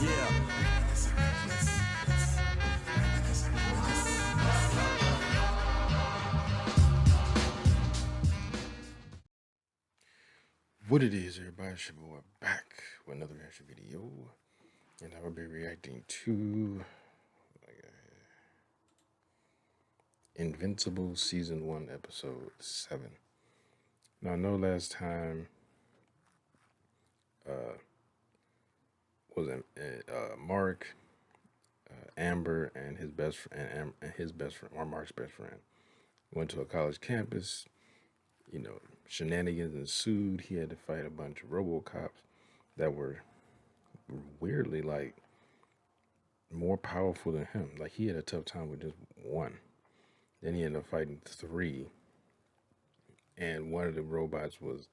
Yeah. What it is, everybody? It's your boy back with another reaction video, and I will be reacting to Invincible Season 1, Episode 7. Now, I know last time uh, was Mark, Amber, and his best friend, and his best friend, or Mark's best friend, went to a college campus. You know, shenanigans ensued. He had to fight a bunch of RoboCops that were weirdly like more powerful than him. Like he had a tough time with just one. Then he ended up fighting three, and one of the robots was,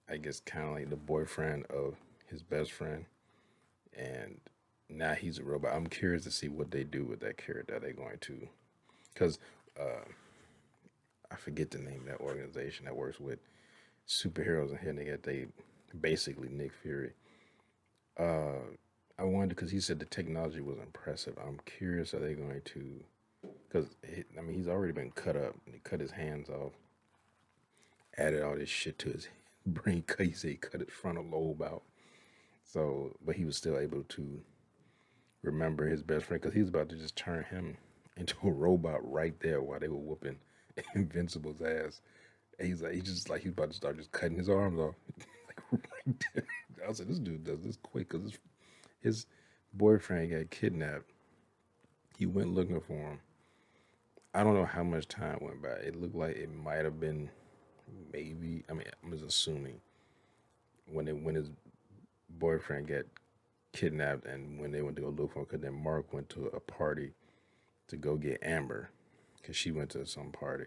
I guess, kind of like the boyfriend of his best friend, and now he's a robot. I'm curious to see what they do with that character. Are they going to? Because uh, I forget the name of that organization that works with superheroes in here. And they basically Nick Fury. Uh, I wonder because he said the technology was impressive. I'm curious, are they going to? Because I mean, he's already been cut up. And he cut his hands off, added all this shit to his brain. He said he cut his frontal lobe out. So, but he was still able to remember his best friend because he was about to just turn him into a robot right there while they were whooping Invincible's ass. And he's just like, he's about to start just cutting his arms off. Like right there. I was like, this dude does this quick because his boyfriend got kidnapped. He went looking for him. I don't know how much time went by. It looked like it might have been maybe. I mean, I was assuming when his boyfriend got kidnapped and when they went to go look for him, because then Mark went to a party to go get Amber because she went to some party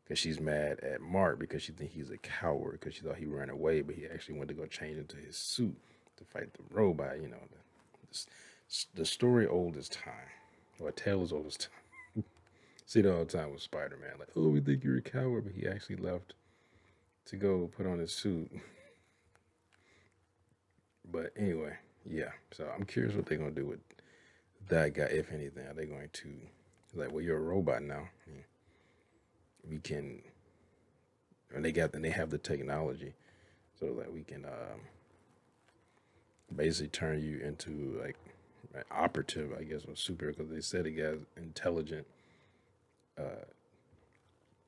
because she's mad at Mark because she think he's a coward because she thought he ran away, but he actually went to go change into his suit to fight the robot. You know, the story old as time, or a tale as old as time. See it all the time with Spider-Man, like, oh, we think you're a coward, but he actually left to go put on his suit. But anyway, yeah. So I'm curious what they're gonna do with that guy, if anything. Are they going to like, well, you're a robot now. We can, and they have the technology, so that we can basically turn you into like an operative, I guess, or super. Because they said he got intelligent. Uh,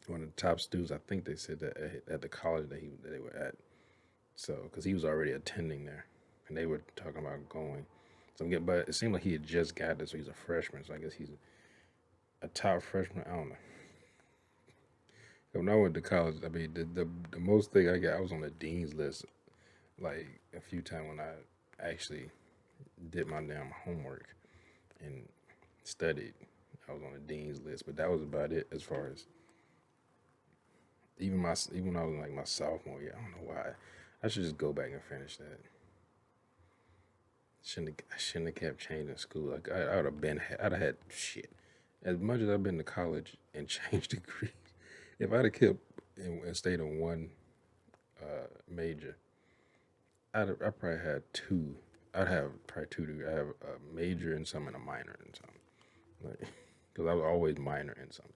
One of the top students, I think they said that at the college that they were at. So, because he was already attending there, and they were talking about going. So I'm getting, but it seemed like he had just got this, so he's a freshman. So I guess he's a top freshman. I don't know. When I went to college, I mean, the most thing I got, I was on the dean's list like a few times when I actually did my damn homework and studied. I was on the dean's list, but that was about it as far as even when I was in like my sophomore year. I don't know why. I should just go back and finish that. I shouldn't have kept changing school. Like I would have been. I'd have had shit. As much as I've been to college and changed degrees, if I'd have kept and stayed on one major, I probably had two. I'd have probably two degrees. I have a major in some and a minor in some, like because I was always minor in something.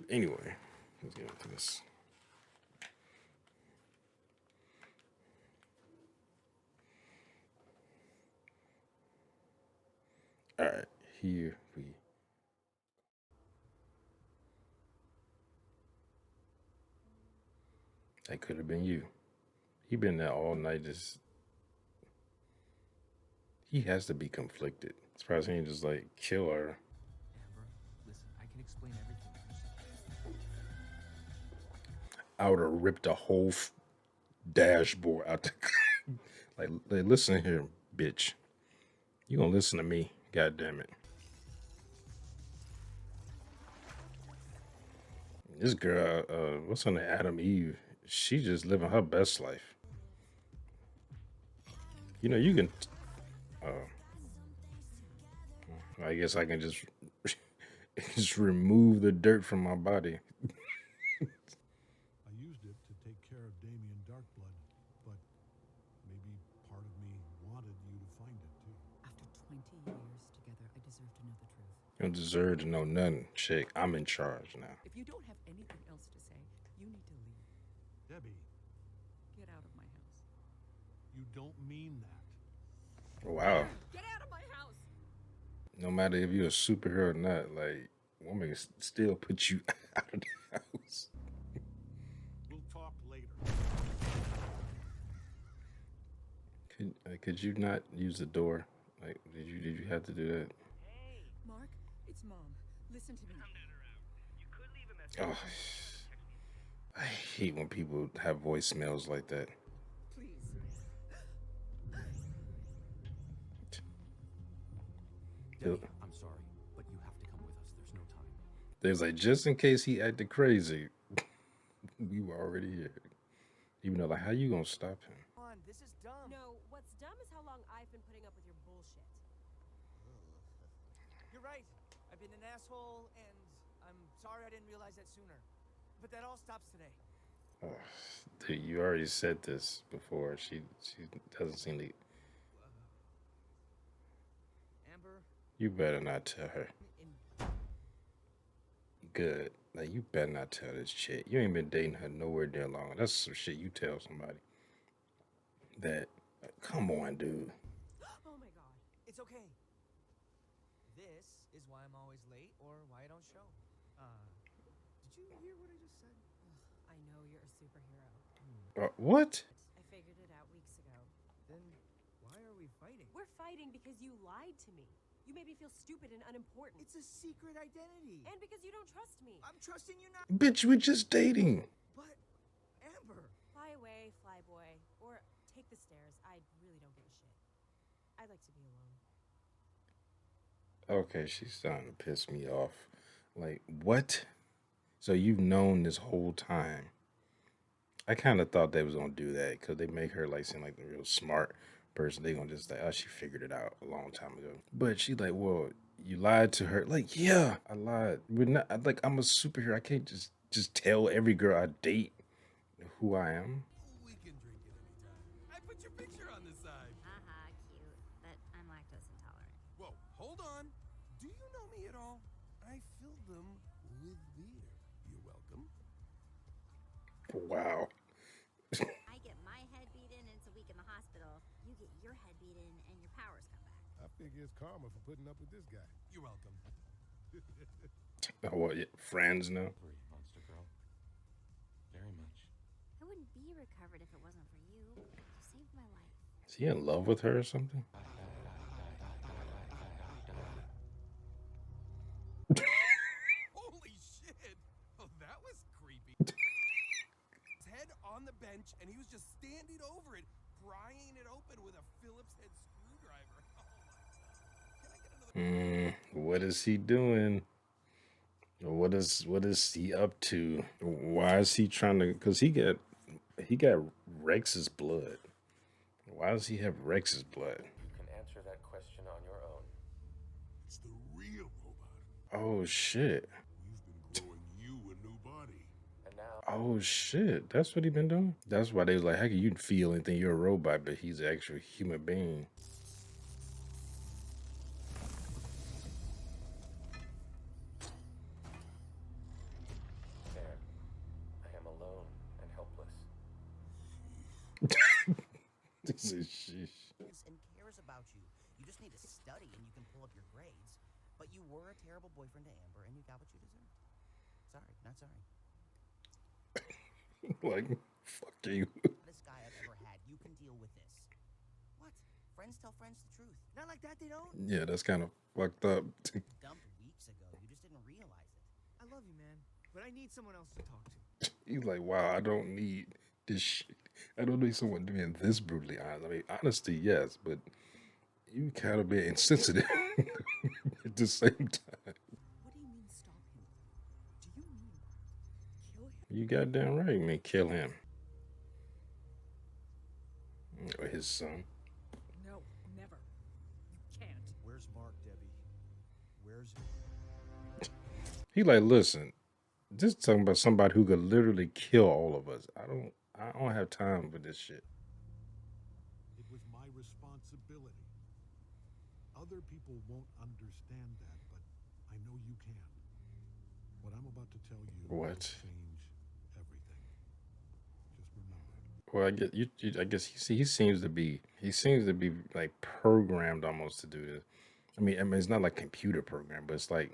Anyway, let's get into this. All right, here we. That could have been you. He been there all night. Just he has to be conflicted. Surprised he ain't just like kill her. Amber, listen, I can explain everything to you. I would have ripped the whole dashboard out. Like, listen here, bitch. You gonna listen to me? God damn it. This girl, what's her name? Adam Eve. She just living her best life. You know, you can. Uh, I guess I can just just remove the dirt from my body. I used it to take care of Damien Darkblood, but maybe part of me wanted you to find it. You don't deserve to know nothing, chick. I'm in charge now. If you don't have anything else to say, you need to leave. Debbie, Get out of my house. you don't mean that. Wow. Get out of my house! No matter if you're a superhero or not, like, woman can still put you out of the house. We'll talk later. Could you not use the door? Like, did you have to do that? Mark, it's Mom. Listen to me. Oh, I hate when people have voicemails like that. Please. He'll- Debbie, I'm sorry, but you have to come with us. There's no time. There's like, just in case he acted crazy, we were already here. Even though, like, how you gonna stop him? Come on, this is dumb. No, what's dumb is how long I've been putting up with your bullshit. You're right. I've been an asshole, and I'm sorry I didn't realize that sooner. But that all stops today. Dude, you already said this before. She doesn't seem to. Amber, You better not tell her. in Good. Like, you better not tell this chick. You ain't been dating her nowhere near long. That's some shit you tell somebody. That, come on, dude. Oh my god. it's okay. This is why I'm always late or why I don't show. Did you hear what I just said? I know you're a superhero. What? I figured it out weeks ago. Then why are we fighting? We're fighting because you lied to me. You made me feel stupid and unimportant. It's a secret identity. And because you don't trust me. I'm trusting you not. Bitch, we're just dating. But, Amber. Fly away, fly boy. Or take the stairs. I really don't give a shit. I like to be alone. Okay, she's starting to piss me off. Like, what? So you've known this whole time. I kind of thought they was going to do that because they make her, like, seem like the real smart person. They going to just, like, oh, she figured it out a long time ago. But she like, well, you lied to her. Like, yeah, I lied. We're not, like, I'm a superhero. I can't just tell every girl I date who I am. We can drink it anytime. I put your picture on the side. Haha, cute, but I'm lactose intolerant. Whoa, hold on. Do you know me at all? I filled them with beer. You're welcome. Wow. I get my head beat in and it's a week in the hospital. You get your head beat in and your powers come back. I figure it's karma for putting up with this guy. You're welcome. Oh, what? Yeah, friends now? Free, monster girl. Very much. I wouldn't be recovered if it wasn't for you. You saved my life. Is he in love with her or something? Holy shit! Oh, that was creepy. His head on the bench, and he was just standing over it, prying it open with a Phillips head screwdriver. Oh my god! Can I get another? What is he doing? What is he up to? Why is he trying to? Because he got Rex's blood. Why does he have Rex's blood? You can answer that question on your own. It's the real robot. Oh shit! We've been growing you a new body. And now, Oh shit! That's what he been doing. That's why they was like, how can you feel anything? You're a robot, but he's an actual human being. there, I am alone and helpless. This is sheesh. And cares about you. You just need to study and you can pull up your grades. But you were a terrible boyfriend to Amber and you got what you deserved. Sorry, not sorry. Like, fuck you. This guy I've ever had. You can deal with this. What? Friends tell friends the truth. Not like that, they don't. Yeah, that's kind of fucked up. Dumped weeks ago. You just didn't realize it. I love you, man. But I need someone else to talk to. He's like, wow, I don't need this shit. I don't need someone being this brutally honest. I mean, honesty, yes, but you kind of being insensitive at the same time. What do you mean stop him? Do you mean kill him? You goddamn right, man. Kill him. Or his son. No, never. You can't. Where's Mark, Debbie? Where's He like, listen, this is talking about somebody who could literally kill all of us. I don't have time for this shit. It was my responsibility. Other people won't understand that, but I I know you can. What I'm about to tell you What? will change everything. Just remember. Well, I guess he seems to be like programmed almost to do this. I mean, it's not like computer program, but it's like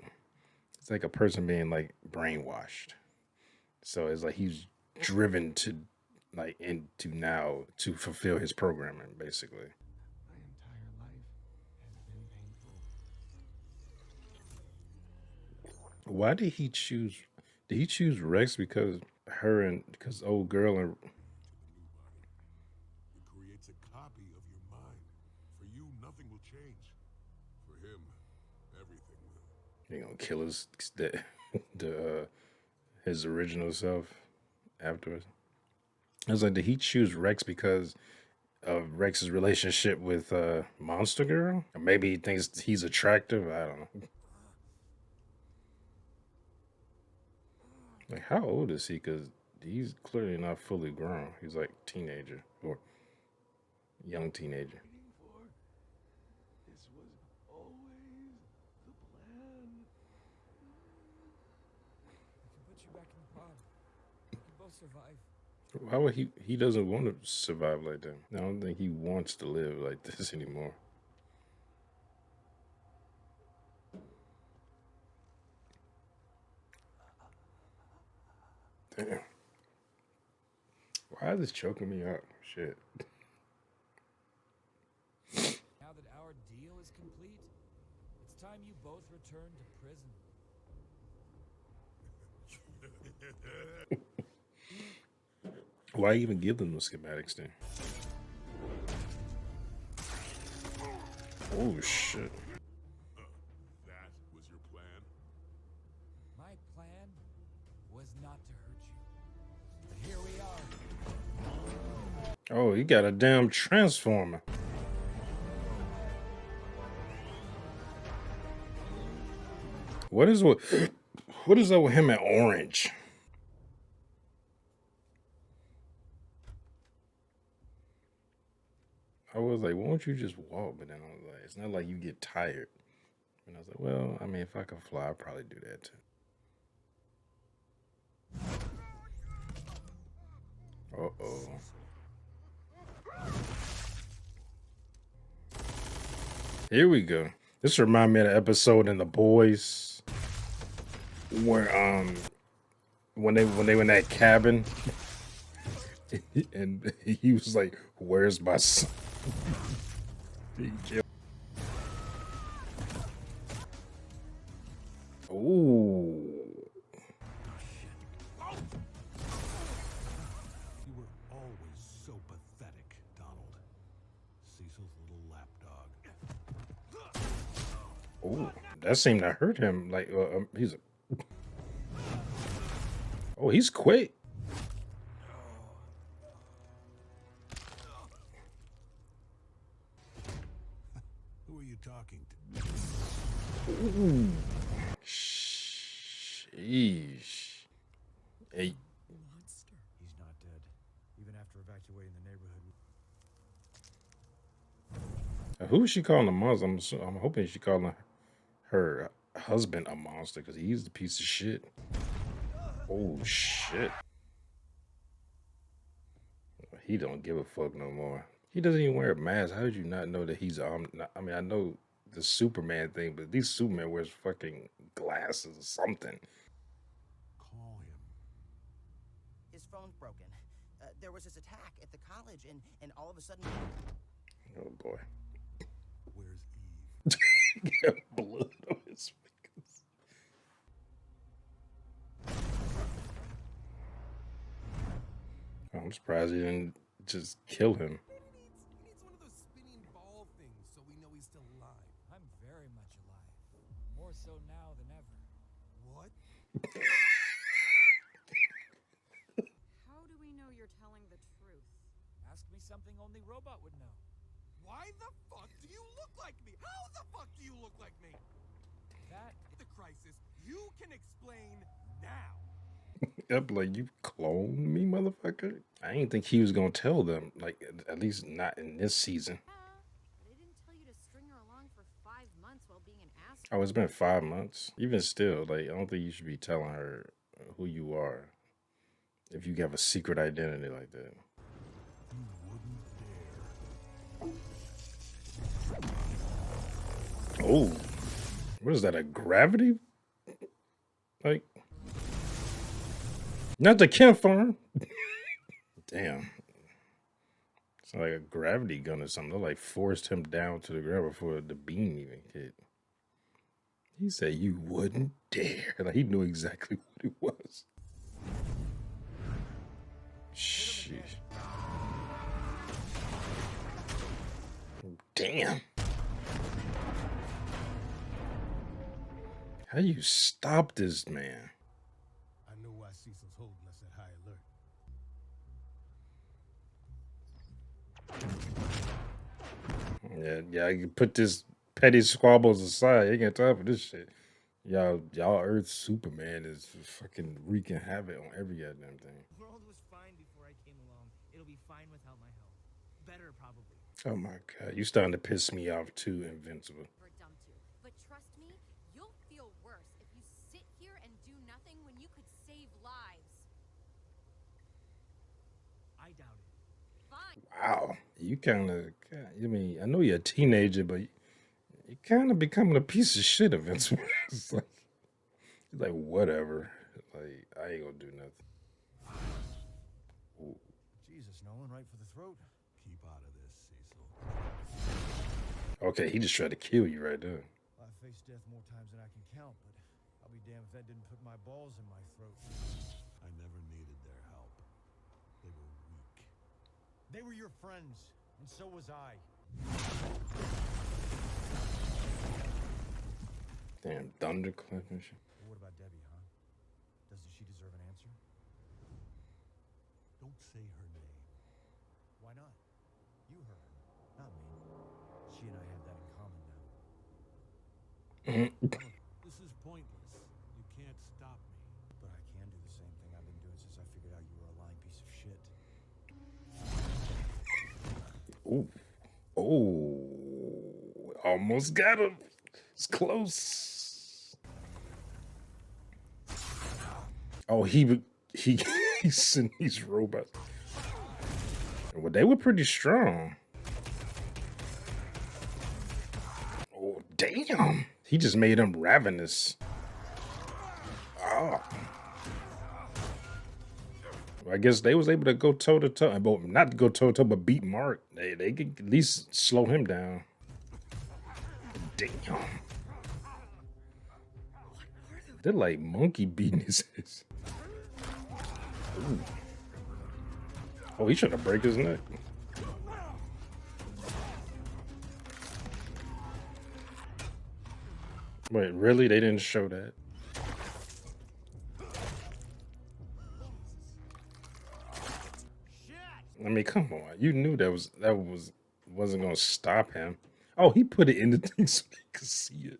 a person being like brainwashed. So it's like he's driven to like into now to fulfill his programming, basically. My entire life has been painful. Why did he choose? Did he choose Rex because old girl and It creates a copy of your mind. For you, nothing will change. For him, everything will. he gonna kill the his original self afterwards? I was like, did he choose Rex because of Rex's relationship with Monster Girl? Or maybe he thinks he's attractive. I don't know. Like, how old is he? Because he's clearly not fully grown. He's like teenager or young teenager. Waiting for. This was always the plan. I can put you back in the pod. We can both survive. Why would he? He doesn't want to survive like that. I don't think he wants to live like this anymore. Damn. Why is this choking me up? Shit. Now that our deal is complete, it's time you both return to prison. Why even give them the schematics then? Oh shit. That was your plan? My plan was not to hurt you. But here we are. Oh, he got a damn transformer. What is up with him and Orange? I was like, why don't you just walk? But then I was like, it's not like you get tired. And I was like, well, I mean, if I could fly, I'd probably do that too. Uh-oh. Here we go. This reminds me of the episode in The Boys where when they were in that cabin and he was like, "Where's my son?" He killed. Ooh. You were always so pathetic, Donald. Cecil's little lapdog. Ooh. That seemed to hurt him. Like he's a. Oh, he's quick. Who are you talking to? Ooh. Sheesh. Hey. Monster. He's not dead. Even after evacuating the neighborhood. Who is she calling a monster? I'm hoping she calling her husband a monster because he's the piece of shit. Oh shit. He don't give a fuck no more. He doesn't even wear a mask. How did you not know that he's I mean, I know the Superman thing, but these Superman wears fucking glasses or something. Call him. His phone's broken. There was this attack at the college, and all of a sudden... Oh boy. Where's Eve? He got blood on his fingers. I'm surprised he didn't just kill him. He needs one of those spinning ball things so we know he's still alive. I'm very much alive. More so now than ever. What? How do we know you're telling the truth? Ask me something only Robot would know. Why the fuck do you look like me? How the fuck do you look like me? That The crisis, you can explain now. I'm like, you cloned me, motherfucker? I didn't think he was gonna tell them. Like, at least not in this season. They didn't tell you to string her along for 5 months while being an asshole. Oh, it's been 5 months. Even still, like, I don't think you should be telling her who you are if you have a secret identity like that. Oh, what is that? A gravity? Like, not the Kemp farm. Damn. It's like a gravity gun or something. They like forced him down to the ground before the beam even hit. He said, "You wouldn't dare." Like, he knew exactly what it was. Shit. Damn. How you stop this man? I know why Cecil's holding us at high alert. Yeah, I can put this petty squabbles aside. You ain't got time for this shit. Y'all Earth Superman is fucking wreaking havoc on every goddamn thing. The world was fine before I came along. It'll be fine without my help. Better, probably. Oh my god, you starting to piss me off too, Invincible. But trust me, you'll feel worse if you sit here and do nothing when you could save lives. I doubt it. Fine. Wow, you kind of. I mean, I know you're a teenager, but you kind of becoming a piece of shit, Invincible. It's like whatever. Like, I ain't gonna do nothing. Ooh. Jesus, Nolan, right for the throat. Keep out of this, Cecil. Okay, he just tried to kill you right there. I've faced death more times than I can count, but I'll be damned if that didn't put my balls in my throat. I never needed their help. They were weak. They were your friends, and so was I. Damn, thunderclap and shit. But what about Debbie, huh? Doesn't she deserve an answer? Don't say her name. Why not? You heard her, not me. She and I have that in common now. This is pointless. You can't stop me. But I can do the same thing I've been doing since I figured out you were a lying piece of shit. Ooh. Oh, almost got him. It's close. Oh, he sent these robots. Well, they were pretty strong. Oh, damn. He just made them ravenous. Oh. I guess they was able to go toe to toe, but not go toe to toe, but beat Mark. They could at least slow him down. Damn. They're like monkey beating his ass. Ooh. Oh, he trying to break his neck. Wait, really? They didn't show that? I mean, come on. You knew that wasn't gonna stop him. Oh, he put it in the thing so they could see it.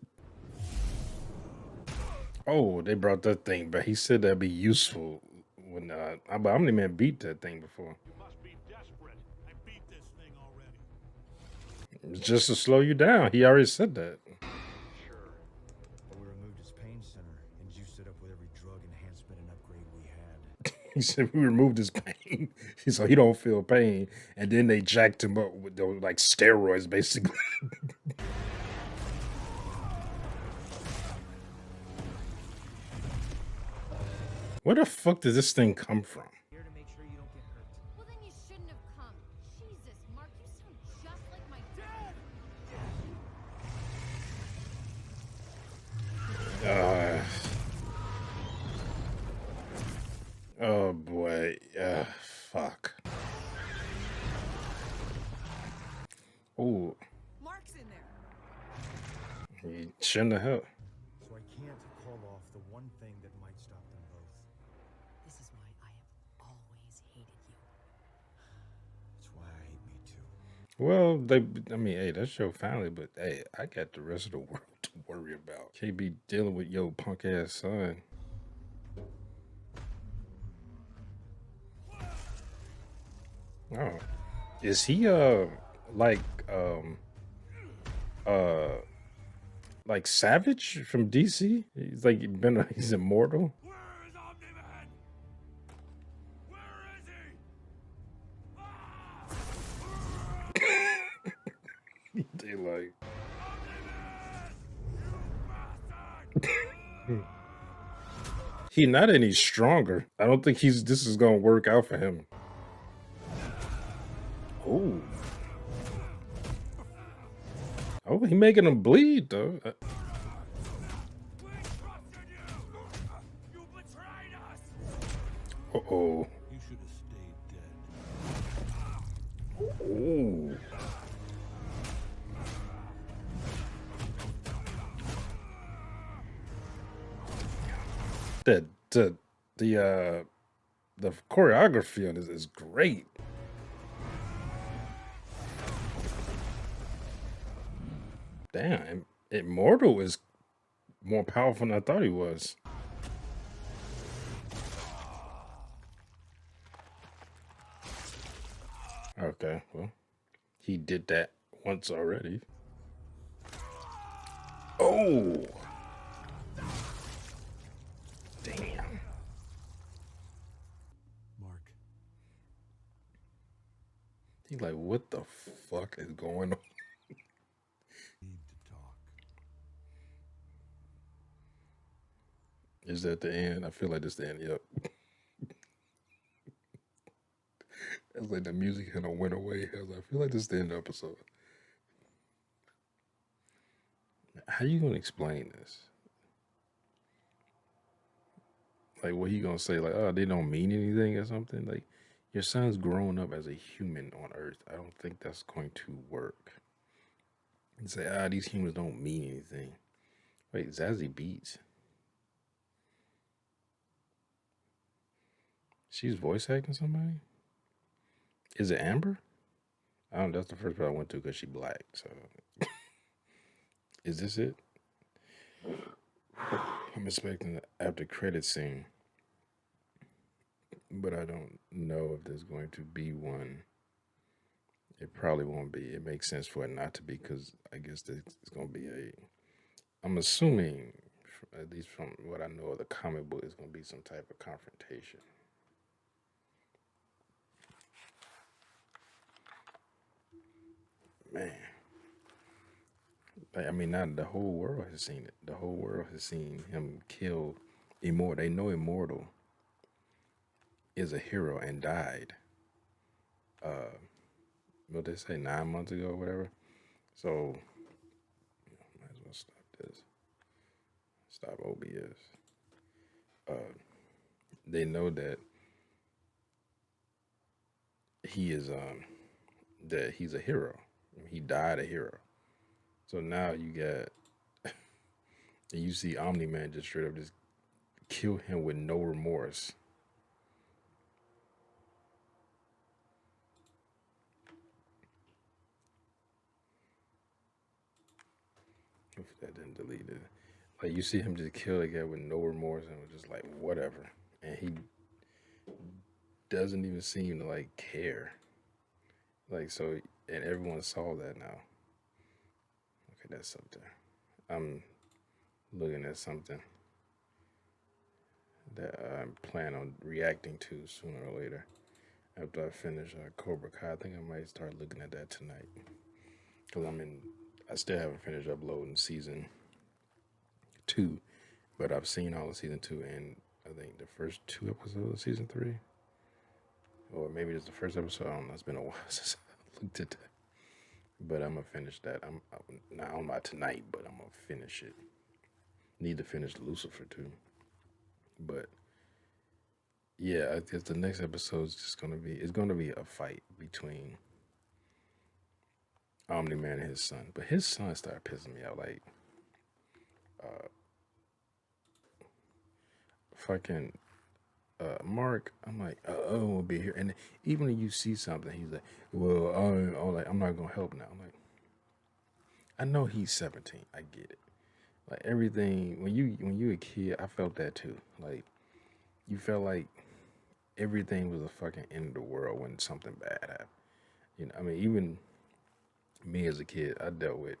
Oh, they brought that thing, but he said that'd be useful when I only man beat that thing before. You must be desperate. I beat this thing already. It's just to slow you down. He already said that. Sure. But we removed his pain center and juiced it up with every drug enhancement and upgrade we had. He said we removed his pain, so he don't feel pain, and then they jacked him up with those like steroids, basically. Where the fuck did this thing come from? Here to make sure you don't get hurt. Well, then you shouldn't have come. Jesus, Mark, you sound just like my dad. Oh boy. Fuck. Oh. Mark's in there. He shouldn't have helped. So I can't call off the one thing that might stop them both. This is why I have always hated you. That's why I hate me too. Well, I mean, hey, that's your family, but hey, I got the rest of the world to worry about. Can't be dealing with your punk ass son. Oh, is he like like Savage from DC. He's like he's immortal. Where is Omni-Man? Where is he? They like Omni-Man! he not any stronger. I don't think this is gonna work out for him. Oh. Oh, he making him bleed though. We trusted you! You betrayed us! Uh-oh. You should have stayed dead. Ooh. The choreography on this is great. Damn, Immortal is more powerful than I thought he was. Okay, well, he did that once already. Oh! Damn. Mark. He's like, what the fuck is going on? Need to talk. Is that the end? I feel like this the end, yep. It's like the music kind of went away. I feel like this is the end of the episode. How you gonna explain this? Like, what he gonna say? Like, oh, they don't mean anything or something? Like, your son's grown up as a human on Earth. I don't think that's going to work. And say, these humans don't mean anything. Wait, Zazie Beetz. She's voice acting somebody? Is it Amber? I don't know. That's the first part I went to because she black. So, is this it? I'm expecting the after credit scene, but I don't know if there's going to be one. It probably won't be. It makes sense for it not to be because I guess it's going to be I'm assuming, at least from what I know of the comic book, it's going to be some type of confrontation. Man. I mean, not the whole world has seen it. The whole world has seen him kill Immortal. They know Immortal is a hero and died. What they say, 9 months ago or whatever. So, might as well stop this. Stop OBS. They know that he is that he's a hero. He died a hero. So now you got, and you see Omni-Man just straight up just kill him with no remorse. If that didn't delete it. Like, you see him just kill the guy with no remorse and was just like, whatever. And he doesn't even seem to, like, care. Like, so, and everyone saw that now. Okay, that's something. I'm looking at something that I plan on reacting to sooner or later. After I finish Cobra Kai, I think I might start looking at that tonight. Because I still haven't finished uploading season 2, but I've seen all of season 2 and I think the first 2 episodes of season 3. Or maybe it's the first episode. I don't know. It's been a while since I looked at that. But I'm going to finish that. I'm not on my tonight, but I'm going to finish it. Need to finish Lucifer too. But yeah, I guess the next episode is just going to be a fight between Omni-Man and his son. But his son started pissing me out. Like, fucking Mark, I'm like, I don't want to be here. And even when you see something, he's like, well, I'm not going to help now. I'm like, I know he's 17. I get it. Like, everything, when you a kid, I felt that too. Like, you felt like everything was a fucking end of the world when something bad happened. You know, I mean, even me as a kid, I dealt with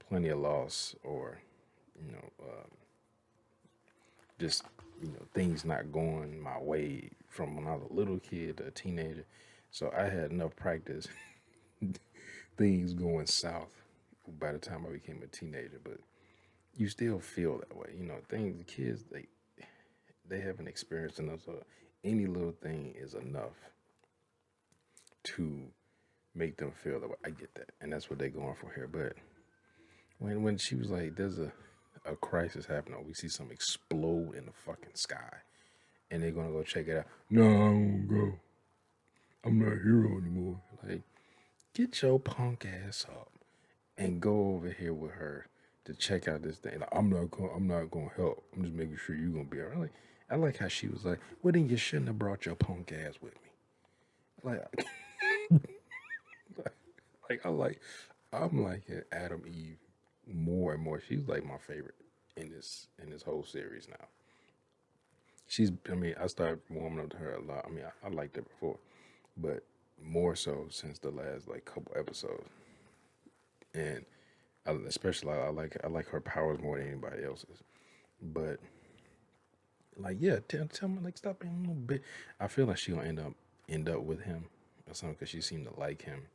plenty of loss or you know, just, things not going my way from when I was a little kid to a teenager. So I had enough practice, things going south by the time I became a teenager. But you still feel that way, things, kids, they haven't experienced enough. So any little thing is enough to make them feel that way. I get that, and that's what they're going for here. But when she was like, "There's a crisis happening," we see something explode in the fucking sky, and they're gonna go check it out. No, I won't go. I'm not a hero anymore. Like, get your punk ass up and go over here with her to check out this thing. Like, I'm not gonna help. I'm just making sure you're gonna be alright. Like, I like how she was like, "Well, then you shouldn't have brought your punk ass with me." Like, I'm like Adam Eve more and more. She's like my favorite in this whole series now. I started warming up to her a lot. I mean, I liked her before, but more so since the last like couple episodes. And especially I like her powers more than anybody else's. But like, yeah, tell me, like, stop being a little bit. I feel like she gonna end up with him or something because she seemed to like him,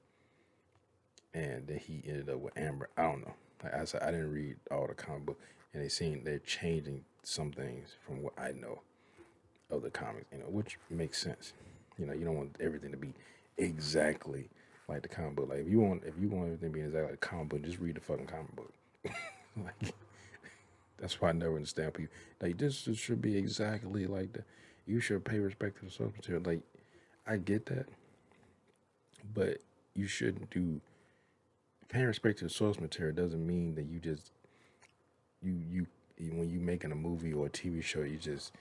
and then he ended up with Amber. I don't know. Like I said, I didn't read all the comic book, and they're changing some things from what I know of the comics, which makes sense. You don't want everything to be exactly like the comic book. Like if you want everything to be exactly like the comic book, just read the fucking comic book. Like, that's why I never understand people. Like, this should be exactly like the. You should pay respect to the source material. Like, I get that, but you shouldn't do. Paying respect to the source material doesn't mean that you just you when you making a movie or a TV show, you just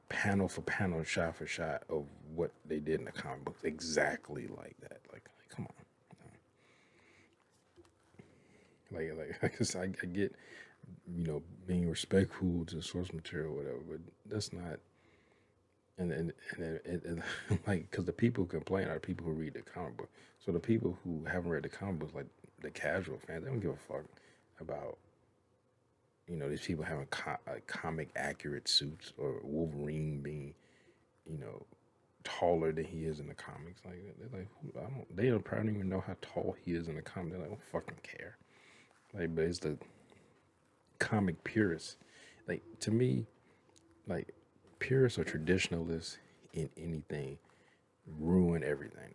panel for panel, shot for shot of what they did in the comic books exactly like that. Like come on. I get, being respectful to the source material or whatever, but that's not. And like, because the people who complain are the people who read the comic book. So the people who haven't read the comic books, like the casual fans, they don't give a fuck about, these people having comic accurate suits or Wolverine being, taller than he is in the comics. Like, they're like, they don't probably even know how tall he is in the comic. They're like, I don't fucking care. Like, but it's the comic purists. Like, to me, like, purists or traditionalists in anything ruin everything.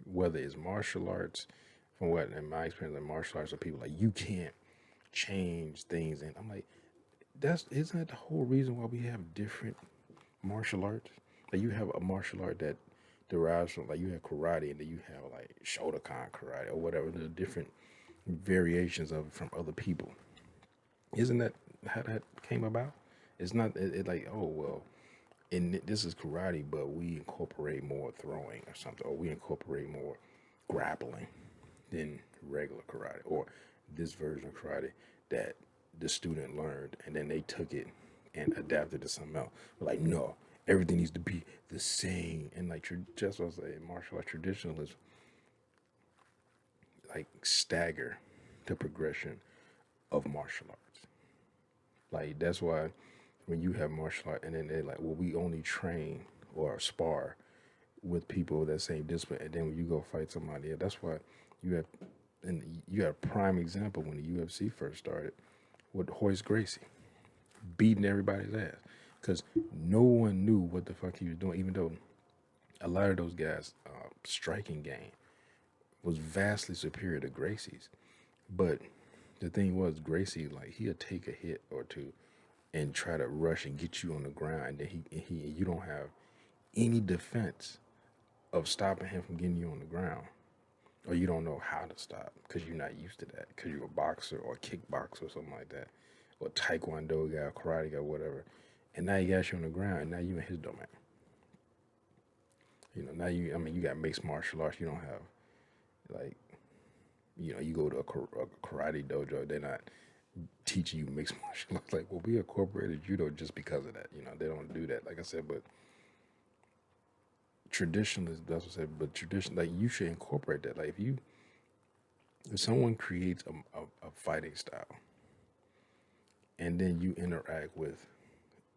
Whether it's martial arts, from what in my experience, like martial arts, are people like, you can't change things, and I'm like, isn't that the whole reason why we have different martial arts? Like, you have a martial art that derives from, like, you have karate, and then you have like Shotokan karate or whatever, the different variations of it from other people. Isn't that how that came about? It's not like, oh well, and this is karate, but we incorporate more throwing or something, or we incorporate more grappling than regular karate, or this version of karate that the student learned and then they took it and adapted to something else. Like, no, everything needs to be the same. And like, just what I say, martial art traditionalists like stagger the progression of martial arts. Like, that's why when you have martial art and then they're like, well, we only train or spar with people that same discipline, and then when you go fight somebody else, that's why you have, and you have a prime example when the UFC first started with Hoist Gracie beating everybody's ass because no one knew what the fuck he was doing, even though a lot of those guys' striking game was vastly superior to Gracie's. But the thing was, Gracie, like, he'll take a hit or two and try to rush and get you on the ground, and then you don't have any defense of stopping him from getting you on the ground, or you don't know how to stop because you're not used to that, because you're a boxer or a kickboxer or something like that, or taekwondo guy, karate guy, whatever. And now he got you on the ground, and now you in his domain. Now you got mixed martial arts. You don't have, like, you go to a karate dojo, they're not teaching you mixed martial arts. Like, well, we incorporated judo just because of that. They don't do that, like I said, but traditionalists, that's what I said, but tradition, like, you should incorporate that. Like, if someone creates a fighting style, and then you interact with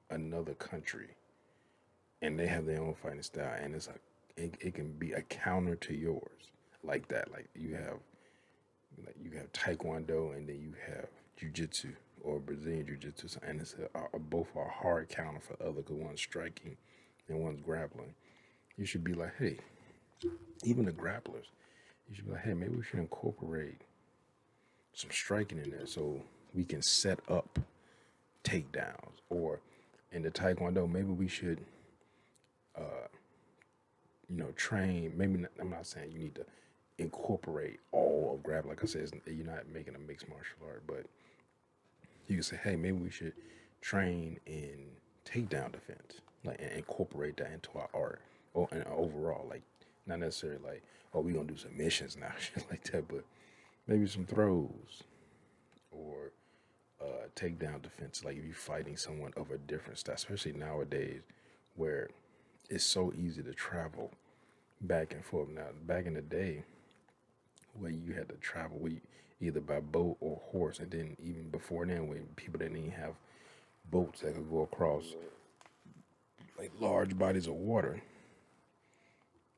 another country, and they have their own fighting style, and it's like it can be a counter to yours, like that. Like you have Taekwondo, and then you have Jiu-Jitsu or Brazilian Jiu-Jitsu, and it's both are hard counter for the other, because one's striking and one's grappling. You should be like, hey, even the grapplers, you should be like, hey, maybe we should incorporate some striking in there so we can set up takedowns. Or in the Taekwondo, maybe we should, train. Maybe not, I'm not saying you need to incorporate all of grab. Like I said, you're not making a mixed martial art, but you can say, hey, maybe we should train in takedown defense, like, and incorporate that into our art, or and overall, like, not necessarily like, oh, we gonna do some missions now, shit like that, but maybe some throws or takedown defense. Like if you're fighting someone of a different style, especially nowadays, where it's so easy to travel back and forth. Now, back in the day, where you had to travel either by boat or horse, and then even before then, when people didn't even have boats that could go across like large bodies of water.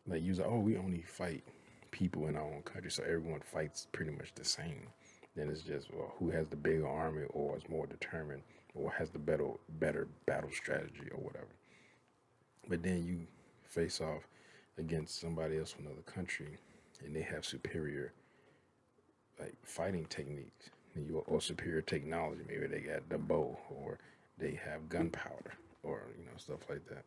Like you say, oh, we only fight people in our own country, so everyone fights pretty much the same. Then it's just, well, who has the bigger army, or is more determined, or has the better battle strategy, or whatever. But then you face off against somebody else from another country, and they have superior like fighting techniques, or superior technology. Maybe they got the bow, or they have gunpowder, or stuff like that.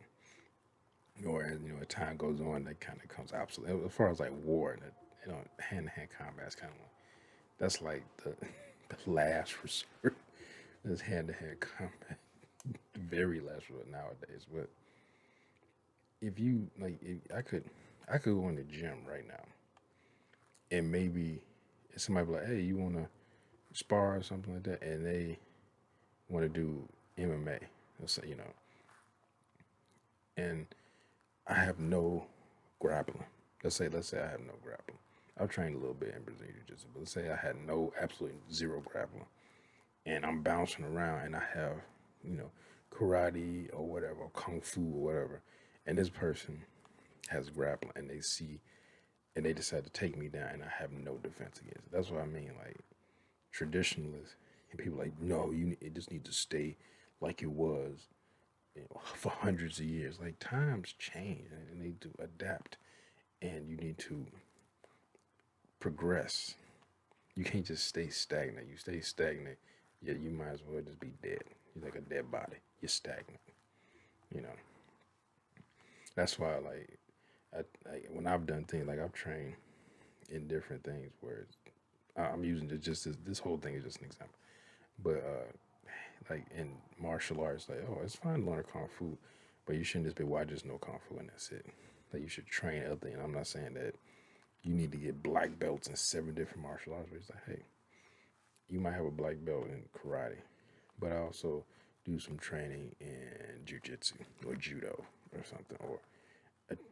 Or as as time goes on, that kind of comes obsolete. As far as like war, and hand-to-hand combat is kind of that's like the last resort. This hand-to-hand combat, the very last resort nowadays. But if you like, I could go in the gym right now, and maybe if somebody be like, hey, you want to spar or something like that, and they want to do MMA, let's say, and I have no grappling. Let's say I have no grappling. I've trained a little bit in Brazilian Jiu-Jitsu, but let's say I had absolutely zero grappling, and I'm bouncing around, and I have, karate or whatever, or kung fu or whatever, and this person has grappling, and they decide to take me down, and I have no defense against it. That's what I mean. Like traditionalists and people like, no, it just needs to stay like it was, for hundreds of years. Like times change, and they need to adapt, and you need to progress. You can't just stay stagnant. You stay stagnant, yeah, you might as well just be dead. You're like a dead body. You're stagnant. That's why, like, when I've done things, like I've trained in different things where I'm using this whole thing is just an example. But like in martial arts, like, oh, it's fine to learn kung fu, but you shouldn't just be, well, I just know kung fu and that's it. Like you should train other things. I'm not saying that you need to get black belts in 7 different martial arts, but it's like, hey, you might have a black belt in karate, but I also do some training in jiu-jitsu or judo or something,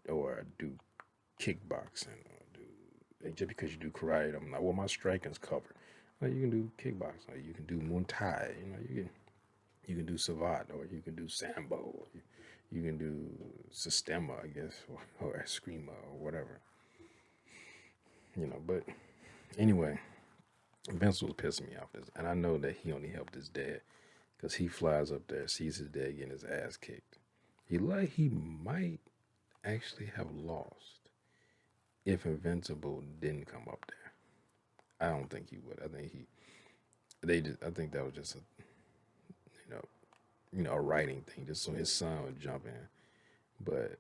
or do kickboxing, or do, like, just because you do karate, I'm like, well, my striking's covered. Like, you can do kickboxing, like you can do Muay Thai, you can do Savate, or you can do Sambo, or you can do Sistema, I guess, or Eskrima, or whatever. But anyway, Vince was pissing me off, and I know that he only helped his dad, because he flies up there, sees his dad getting his ass kicked. He might actually have lost if Invincible didn't come up there. I don't think he would. I think that was just a writing thing, just so his son would jump in. But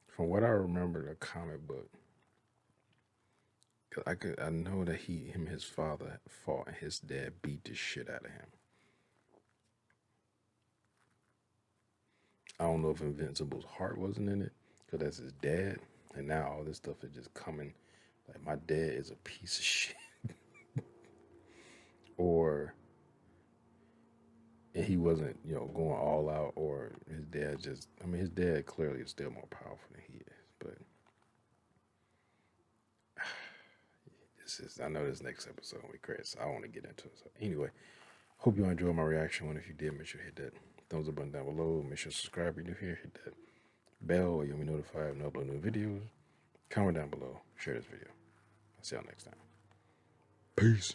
from what I remember, the comic book, I know that him and his father fought, and his dad beat the shit out of him. I don't know if Invincible's heart wasn't in it, because that's his dad, and now all this stuff is just coming. Like, my dad is a piece of shit. And he wasn't, going all out, or his dad his dad clearly is still more powerful than he is. But I know this next episode will be crazy, so I want to get into it. So anyway, Hope you enjoyed my reaction. And if you did, make sure to hit that thumbs up button down below. Make sure to subscribe if you're new here. Hit that bell or you'll be notified when I upload new videos. Comment down below. Share this video. I'll see y'all next time. Peace.